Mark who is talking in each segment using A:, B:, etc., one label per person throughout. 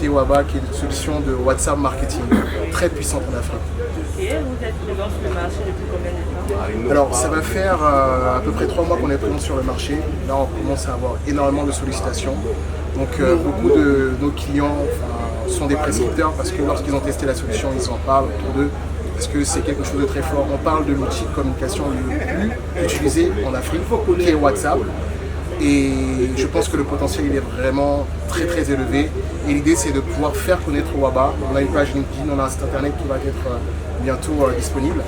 A: société Waba qui est une solution de WhatsApp marketing très puissante en Afrique.
B: Et vous êtes présent sur le marché depuis combien de temps?
A: Alors ça va faire à peu près 3 mois qu'on est présent sur le marché. Là on commence à avoir énormément de sollicitations. Donc beaucoup de nos clients sont des prescripteurs parce que lorsqu'ils ont testé la solution, ils en parlent autour d'eux. Parce que c'est quelque chose de très fort. On parle de l'outil de communication le plus utilisé en Afrique, qui est WhatsApp. Et je pense que le potentiel il est vraiment très très élevé. Et l'idée c'est de pouvoir faire connaître Waba. On a une page LinkedIn, on a un site internet qui va être bientôt disponible.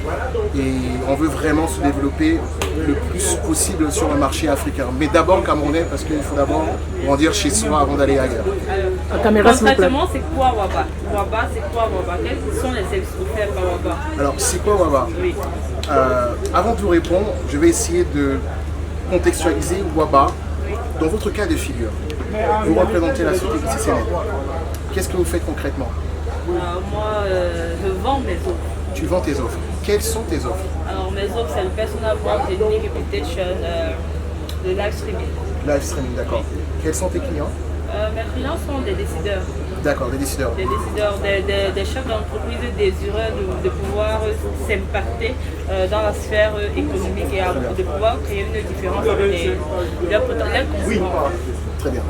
A: Et on veut vraiment se développer le plus possible sur le marché africain. Mais d'abord camerounais parce qu'il faut d'abord grandir chez soi avant d'aller ailleurs.
B: Concrètement, c'est quoi Waba? Waba, c'est quoi Waba? Quels sont les services offerts par Waba?
A: Alors c'est quoi Waba?
B: Oui.
A: Avant de vous répondre, je vais essayer de contextualiser Waba dans votre cas de figure. Vous représentez la société ICCNet. Qu'est-ce que vous faites concrètement?
B: Moi, je vends mes offres.
A: Tu vends tes offres. Quelles sont tes offres?
B: Alors mes offres, c'est le personal brand, le unique reputation, le live streaming.
A: Live streaming, d'accord. Quels sont tes clients?
B: Mes clients sont des décideurs.
A: D'accord, des décideurs.
B: Des décideurs, des chefs d'entreprise désireux de pouvoir s'impacter dans la sphère économique et de pouvoir créer une différence avec leurs concurrents.
A: Très bien.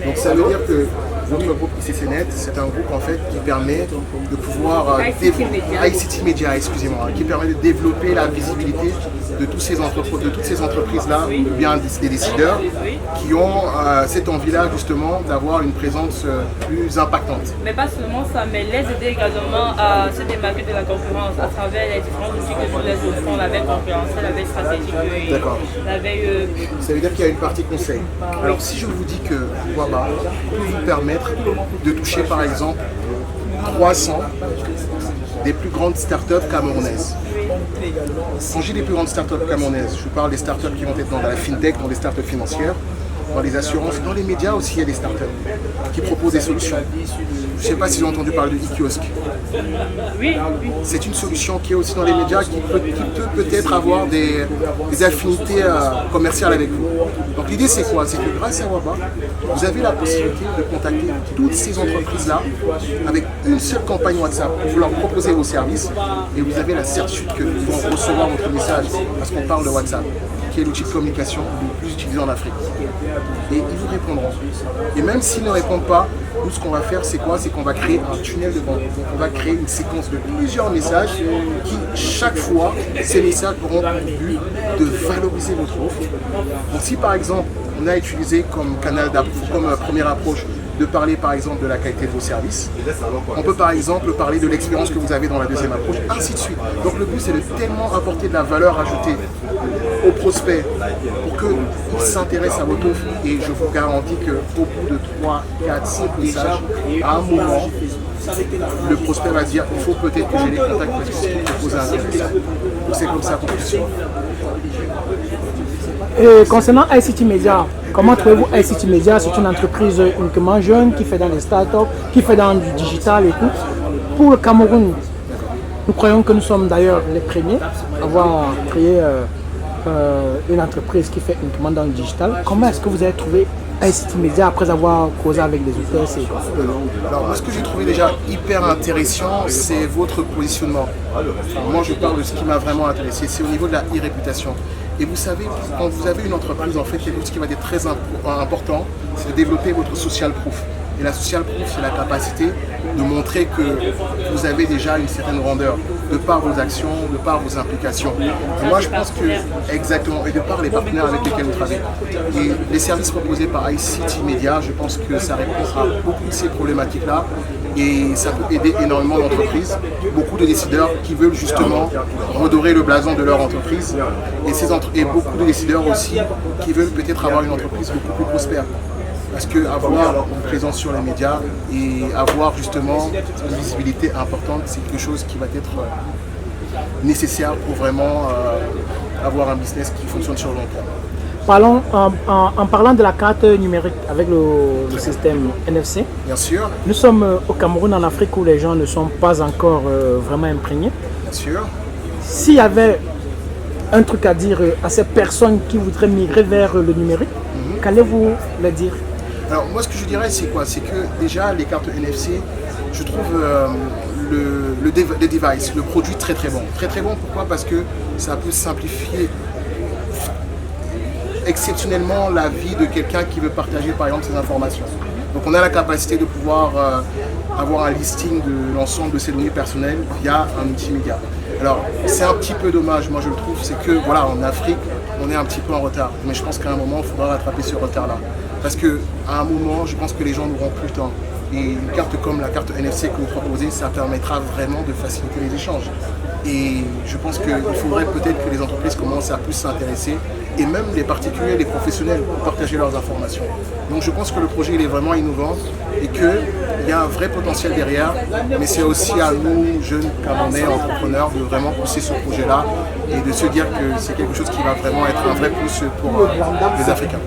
A: Donc ça veut dire que votre groupe ICCNet, c'est un groupe en fait qui permet de pouvoir ICT Media, excusez-moi, qui permet de développer la visibilité de toutes ces entreprises-là, ou bien des décideurs qui ont cette envie-là justement d'avoir une présence plus impactante.
B: Mais pas seulement ça, mais les aider également à se démarquer de la concurrence à travers les différents outils que nous les offrons, la veille concurrentielle, la veille stratégique et la veille...
A: Ça veut dire qu'il y a une partie conseil. Alors si je vous dis que Waba peut vous permettre de toucher par exemple 300 des plus grandes startups camerounaises. Quand j'ai des plus grandes startups camerounaises, je parle des startups qui vont être dans la fintech, dans les startups financières, dans les assurances, dans les médias aussi il y a des startups qui proposent des solutions. Je ne sais pas si vous avez entendu parler de e-kiosque.
B: Oui.
A: C'est une solution qui est aussi dans les médias qui peut peut-être avoir des affinités commerciales avec vous. Donc l'idée c'est quoi? C'est que grâce à Waba, vous avez la possibilité de contacter toutes ces entreprises-là avec une seule campagne WhatsApp. Vous leur proposez vos services et vous avez la certitude qu'ils vont recevoir votre message parce qu'on parle de WhatsApp, qui est l'outil de communication le plus utilisé en Afrique. Et ils vous répondront. Et même s'ils ne répondent pas, nous ce qu'on va faire c'est quoi? C'est qu'on va créer un tunnel de vente. Donc on va créer une séquence de plusieurs messages qui chaque fois, ces messages auront pour but de valoriser votre offre. Donc si par exemple on a utilisé comme première approche de parler par exemple de la qualité de vos services. On peut par exemple parler de l'expérience que vous avez dans la deuxième approche, ainsi de suite. Donc le but c'est de tellement apporter de la valeur ajoutée aux prospects pour qu'ils s'intéressent à votre offre et je vous garantis qu'au bout de 3, 4, 5 messages, à un moment, le prospect va dire il faut peut-être que j'ai les contacts parce que ce qu'il propose est intéressant. Donc c'est comme ça qu'on fonctionne.
C: Et concernant ICT Media, comment trouvez-vous ICT Media? C'est une entreprise uniquement jeune qui fait dans les startups, qui fait dans du digital et tout. Pour le Cameroun, nous croyons que nous sommes d'ailleurs les premiers à avoir créé une entreprise qui fait uniquement dans le digital. Comment est-ce que vous avez trouvé ICT Media après avoir causé avec des auteurs?
A: Alors moi ce que j'ai trouvé déjà hyper intéressant c'est votre positionnement. Moi je parle de ce qui m'a vraiment intéressé, c'est au niveau de la e-réputation. Et vous savez, quand vous avez une entreprise, en fait, ce qui va être très important, c'est de développer votre social proof. Et la social proof, c'est la capacité de montrer que vous avez déjà une certaine grandeur, de par vos actions, de par vos implications. Et moi, je pense que, exactement, et de par les partenaires avec lesquels vous travaillez. Et les services proposés par ICT Media, je pense que ça répond à beaucoup de ces problématiques-là. Et ça peut aider énormément d'entreprises, beaucoup de décideurs qui veulent justement redorer le blason de leur entreprise et beaucoup de décideurs aussi qui veulent peut-être avoir une entreprise beaucoup plus prospère. Parce qu'avoir une présence sur les médias et avoir justement une visibilité importante, c'est quelque chose qui va être nécessaire pour vraiment avoir un business qui fonctionne sur le long terme.
C: Parlons, en parlant de la carte numérique avec le système NFC,
A: bien sûr.
C: Nous sommes au Cameroun, en Afrique, où les gens ne sont pas encore vraiment imprégnés.
A: Bien sûr.
C: S'il y avait un truc à dire à ces personnes qui voudraient migrer vers le numérique, qu'allez-vous leur dire?
A: Alors moi ce que je dirais c'est quoi? C'est que déjà les cartes NFC, je trouve le device, le produit très très bon. Très très bon pourquoi? Parce que ça peut simplifier exceptionnellement la vie de quelqu'un qui veut partager par exemple ses informations. Donc on a la capacité de pouvoir avoir un listing de l'ensemble de ses données personnelles via un multimédia. Alors c'est un petit peu dommage, moi je le trouve, c'est que voilà, en Afrique, on est un petit peu en retard. Mais je pense qu'à un moment, il faudra rattraper ce retard-là. Parce qu'à un moment, je pense que les gens n'auront plus le temps. Et une carte comme la carte NFC que vous proposez, ça permettra vraiment de faciliter les échanges. Et je pense qu'il faudrait peut-être que les entreprises commencent à plus s'intéresser, et même les particuliers, les professionnels, pour partager leurs informations. Donc je pense que le projet il est vraiment innovant et qu'il y a un vrai potentiel derrière, mais c'est aussi à nous, jeunes Camerounais, entrepreneurs, de vraiment pousser ce projet-là et de se dire que c'est quelque chose qui va vraiment être un vrai pouce pour les Africains.